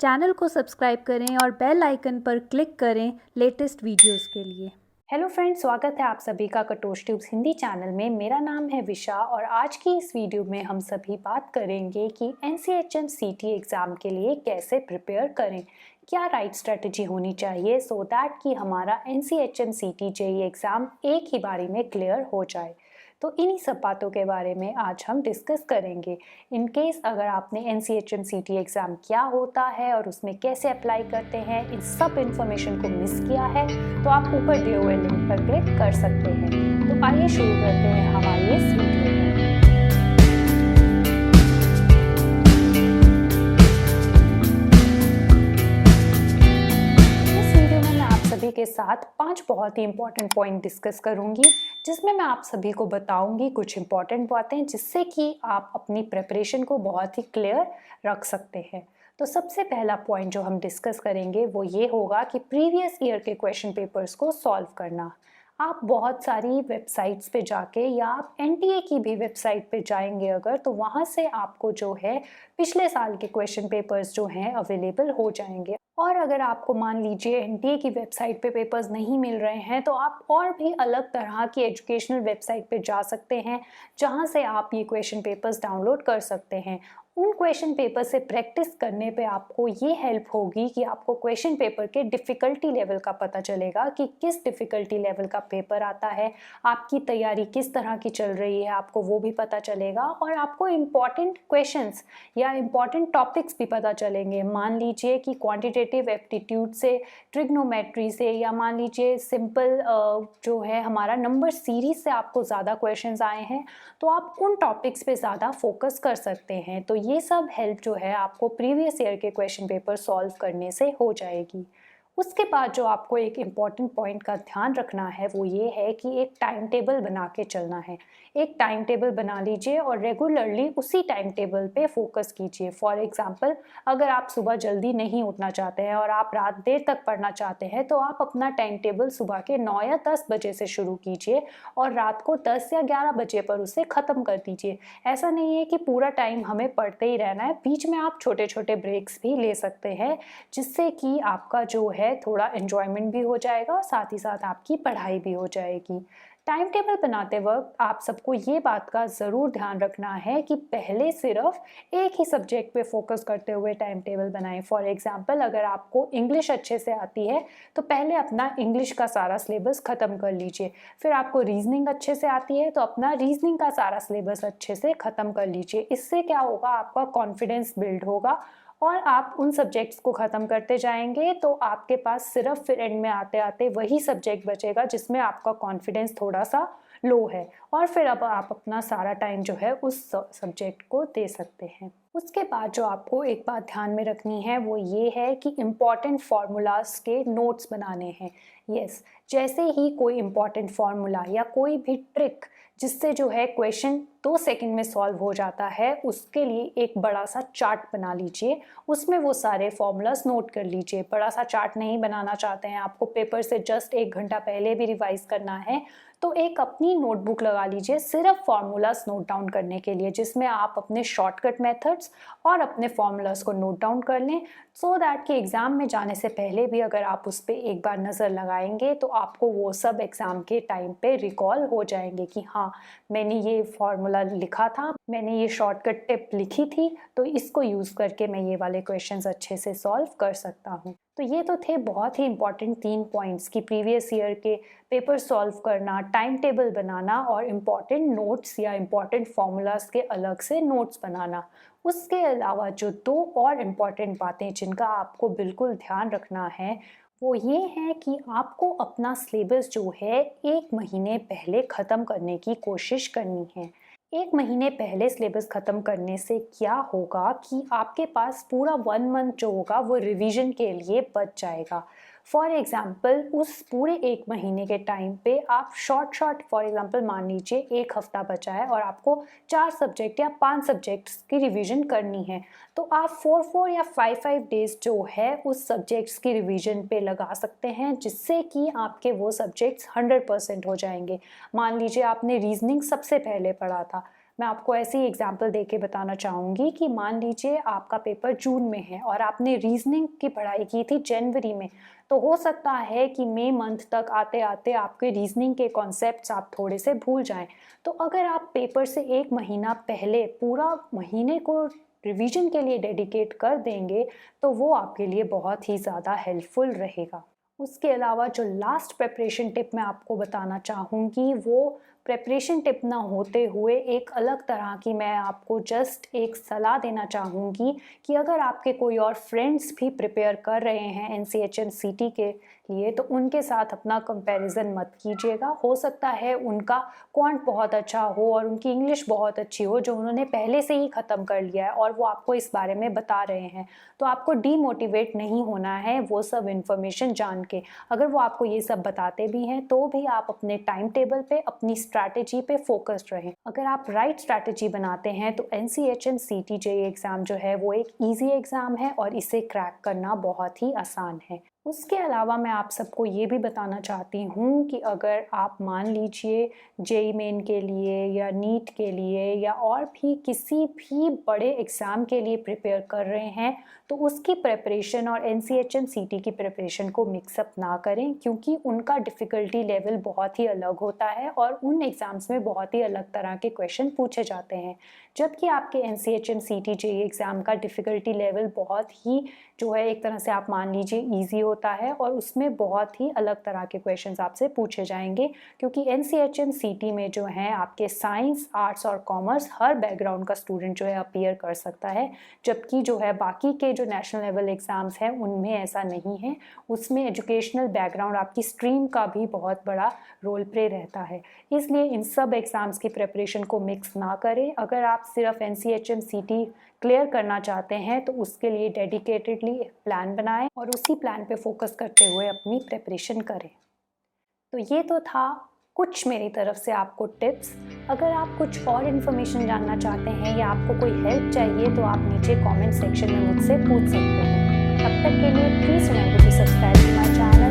Channel को subscribe करें और बेल आइकन पर क्लिक करें लेटेस्ट वीडियोस के लिए। हेलो फ्रेंड्स, स्वागत है आप सभी का कटोश ट्यूब्स हिंदी चैनल में। मेरा नाम है विशा और आज की इस वीडियो में हम सभी बात करेंगे कि NCHM CT एग्ज़ाम के लिए कैसे प्रिपेयर करें, क्या राइट स्ट्रेटजी होनी चाहिए सो दैट कि हमारा NCHM CT JEE एग्ज़ाम एक ही बारी में क्लियर हो जाए। तो इन्हीं सब बातों के बारे में आज हम डिस्कस करेंगे। इन केस अगर आपने NCHM CT एग्ज़ाम क्या होता है और उसमें कैसे अप्लाई करते हैं, इन सब इन्फॉर्मेशन को मिस किया है तो आप ऊपर दिए हुए लिंक पर क्लिक कर सकते हैं। तो आइए शुरू करते हैं हमारी इस वीडियो को। इस वीडियो में मैं आप सभी के साथ 5 बहुत ही इंपॉर्टेंट पॉइंट डिस्कस करूंगी, जिसमें मैं आप सभी को बताऊंगी कुछ इंपॉर्टेंट बातें जिससे कि आप अपनी प्रिपरेशन को बहुत ही क्लियर रख सकते हैं। तो सबसे पहला पॉइंट जो हम डिस्कस करेंगे वो ये होगा कि प्रीवियस ईयर के क्वेश्चन पेपर्स को सॉल्व करना। आप बहुत सारी वेबसाइट्स पे जाके या आप NTA की भी वेबसाइट पे जाएंगे अगर, तो वहाँ से आपको जो है पिछले साल के क्वेश्चन पेपर्स जो हैं अवेलेबल हो जाएंगे। और अगर आपको मान लीजिए NTA की वेबसाइट पे पेपर्स नहीं मिल रहे हैं तो आप और भी अलग तरह की एजुकेशनल वेबसाइट पे जा सकते हैं, जहाँ से आप ये क्वेश्चन पेपर्स डाउनलोड कर सकते हैं। उन क्वेश्चन पेपर से प्रैक्टिस करने पे आपको ये हेल्प होगी कि आपको क्वेश्चन पेपर के डिफ़िकल्टी लेवल का पता चलेगा कि किस डिफ़िकल्टी लेवल का पेपर आता है, आपकी तैयारी किस तरह की चल रही है, आपको वो भी पता चलेगा और आपको इम्पॉर्टेंट क्वेश्चंस या इम्पॉर्टेंट टॉपिक्स भी पता चलेंगे। मान लीजिए कि क्वांटिटेटिव एप्टीट्यूड से, ट्रिग्नोमेट्री से, या मान लीजिए सिंपल जो है हमारा नंबर सीरीज से आपको ज़्यादा क्वेश्चंस आए हैं तो आप उन टॉपिक्स पे ज़्यादा फोकस कर सकते हैं। तो ये सब हेल्प जो है आपको प्रीवियस ईयर के क्वेश्चन पेपर सॉल्व करने से हो जाएगी। उसके बाद जो आपको एक इम्पॉर्टेंट पॉइंट का ध्यान रखना है वो ये है कि एक टाइम टेबल बना के चलना है। एक टाइम टेबल बना लीजिए और रेगुलरली उसी टाइम टेबल पे फोकस कीजिए। फॉर एग्जांपल, अगर आप सुबह जल्दी नहीं उठना चाहते हैं और आप रात देर तक पढ़ना चाहते हैं तो आप अपना टाइम टेबल सुबह के 9 या 10 बजे से शुरू कीजिए और रात को 10 या 11 बजे पर उसे ख़त्म कर दीजिए। ऐसा नहीं है कि पूरा टाइम हमें पढ़ते ही रहना है, बीच में आप छोटे छोटे ब्रेक्स भी ले सकते हैं, जिससे कि आपका जो है थोड़ा एंजॉयमेंट भी हो जाएगा और साथ ही साथ आपकी पढ़ाई भी हो जाएगी। टाइम टेबल बनाते वक्त आप सबको ये बात का ज़रूर ध्यान रखना है कि पहले सिर्फ एक ही सब्जेक्ट पे फोकस करते हुए टाइम टेबल बनाएं। फॉर एग्जांपल, अगर आपको इंग्लिश अच्छे से आती है तो पहले अपना इंग्लिश का सारा सिलेबस ख़त्म कर लीजिए। फिर आपको रीजनिंग अच्छे से आती है तो अपना रीजनिंग का सारा सिलेबस अच्छे से ख़त्म कर लीजिए। इससे क्या होगा, आपका कॉन्फिडेंस बिल्ड होगा और आप उन सब्जेक्ट्स को ख़त्म करते जाएंगे तो आपके पास सिर्फ फिर एंड में आते आते वही सब्जेक्ट बचेगा जिसमें आपका कॉन्फिडेंस थोड़ा सा लो है, और फिर अब आप अपना सारा टाइम जो है उस सब्जेक्ट को दे सकते हैं। उसके बाद जो आपको एक बात ध्यान में रखनी है वो ये है कि इम्पॉर्टेंट फार्मूलाज के नोट्स बनाने हैं। यस, जैसे ही कोई इम्पॉर्टेंट फार्मूला या कोई भी ट्रिक जिससे जो है क्वेश्चन 2 सेकंड में सॉल्व हो जाता है, उसके लिए एक बड़ा सा चार्ट बना लीजिए। उसमें वो सारे फॉर्मूलाज नोट कर लीजिए। बड़ा सा चार्ट नहीं बनाना चाहते हैं, आपको पेपर से जस्ट 1 घंटा पहले भी रिवाइज करना है, तो एक अपनी नोटबुक लगा लीजिए सिर्फ फार्मूलाज नोट डाउन करने के लिए, जिसमें आप अपने शॉर्टकट मेथड्स और अपने फार्मूलाज को नोट डाउन कर लें, सो दैट कि एग्ज़ाम में जाने से पहले भी अगर आप उस पर एक बार नज़र लगाएंगे तो आपको वो सब एग्ज़ाम के टाइम पे रिकॉल हो जाएंगे कि हाँ, मैंने ये फार्मूला लिखा था, मैंने ये शॉर्टकट टिप लिखी थी, तो इसको यूज़ करके मैं ये वाले क्वेश्चंस अच्छे से सॉल्व कर सकता हूँ। तो ये तो थे बहुत ही इंपॉर्टेंट 3 पॉइंट्स कि प्रीवियस ईयर के पेपर सॉल्व करना, टाइम टेबल बनाना और इम्पॉर्टेंट नोट्स या इम्पॉर्टेंट फार्मूलाज के अलग से नोट्स बनाना। उसके अलावा जो 2 और इम्पॉर्टेंट बातें जिनका आपको बिल्कुल ध्यान रखना है वो ये है कि आपको अपना सिलेबस जो है 1 महीने पहले ख़त्म करने की कोशिश करनी है। 1 महीने पहले सिलेबस ख़त्म करने से क्या होगा कि आपके पास पूरा 1 मंथ जो होगा वो रिवीजन के लिए बच जाएगा। फॉर एग्ज़ाम्पल, उस पूरे 1 महीने के टाइम पे आप शॉर्ट फॉर एग्ज़ाम्पल मान लीजिए 1 हफ्ता बचा है और आपको 4 सब्जेक्ट या 5 सब्जेक्ट्स की रिवीजन करनी है, तो आप 4 या 5 डेज जो है उस सब्जेक्ट्स की रिवीजन पे लगा सकते हैं, जिससे कि आपके वो सब्जेक्ट्स 100% हो जाएंगे। मान लीजिए आपने रीजनिंग सबसे पहले पढ़ा था, मैं आपको ऐसे ही एग्जाम्पल दे के बताना चाहूँगी कि मान लीजिए आपका पेपर जून में है और आपने रीजनिंग की पढ़ाई की थी जनवरी में, तो हो सकता है कि मई मंथ तक आते आते आपके रीजनिंग के कॉन्सेप्ट्स आप थोड़े से भूल जाएं। तो अगर आप पेपर से 1 महीना पहले पूरा महीने को रिवीजन के लिए डेडिकेट कर देंगे तो वो आपके लिए बहुत ही ज़्यादा हेल्पफुल रहेगा। उसके अलावा जो लास्ट प्रेपरेशन टिप मैं आपको बताना चाहूँगी वो प्रेपरेशन टिप ना होते हुए एक अलग तरह की मैं आपको जस्ट एक सलाह देना चाहूँगी कि अगर आपके कोई और फ्रेंड्स भी प्रिपेयर कर रहे हैं NCHM-CT के लिए तो उनके साथ अपना कंपैरिजन मत कीजिएगा। हो सकता है उनका क्वांट बहुत अच्छा हो और उनकी इंग्लिश बहुत अच्छी हो जो उन्होंने पहले से ही ख़त्म कर लिया है और वो आपको इस बारे में बता रहे हैं, तो आपको डीमोटिवेट नहीं होना है वो सब इन्फॉर्मेशन जान के। अगर वो आपको ये सब बताते भी हैं तो भी आप अपने टाइम टेबल पे अपनी स्ट्रैटेजी पे फोकस्ड रहें। अगर आप राइट स्ट्रैटेजी बनाते हैं तो NCHM-CT JEE एग्ज़ाम जो है वो एक ईजी एग्ज़ाम है और इसे क्रैक करना बहुत ही आसान है। उसके अलावा मैं आप सबको ये भी बताना चाहती हूँ कि अगर आप मान लीजिए JEE मेन के लिए या नीट के लिए या और भी किसी भी बड़े एग्ज़ाम के लिए प्रिपेयर कर रहे हैं तो उसकी प्रिपरेशन और NCHM-CT की प्रिपरेशन को मिक्सअप ना करें, क्योंकि उनका डिफ़िकल्टी लेवल बहुत ही अलग होता है और उन एग्ज़ाम्स में बहुत ही अलग तरह के क्वेश्चन पूछे जाते हैं। जबकि आपके NCHM-CT JEE एग्ज़ाम का डिफ़िकल्टी लेवल बहुत ही जो है एक तरह से आप मान लीजिए ईजी होता है और उसमें बहुत ही अलग तरह के क्वेश्चंस आपसे पूछे जाएंगे, क्योंकि NCHM-CT में जो है आपके साइंस, आर्ट्स और कॉमर्स हर बैकग्राउंड का स्टूडेंट जो है अपीयर कर सकता है, जबकि जो है बाकी के जो नेशनल लेवल एग्ज़ाम्स हैं उनमें ऐसा नहीं है। उसमें एजुकेशनल बैकग्राउंड आपकी स्ट्रीम का भी बहुत बड़ा रोल प्ले रहता है। इसलिए इन सब एग्ज़ाम्स की प्रिपरेशन को मिक्स ना करें। अगर आप सिर्फ NCHM-CT क्लियर करना चाहते हैं तो उसके लिए डेडिकेटेडली प्लान बनाएं और उसी प्लान पे फोकस करते हुए अपनी प्रिपरेशन करें। तो ये तो था कुछ मेरी तरफ से आपको टिप्स। अगर आप कुछ और इन्फॉर्मेशन जानना चाहते हैं या आपको कोई हेल्प चाहिए तो आप नीचे कमेंट सेक्शन में मुझसे पूछ सकते हैं। तब तक के लिए please remember to subscribe to my channel.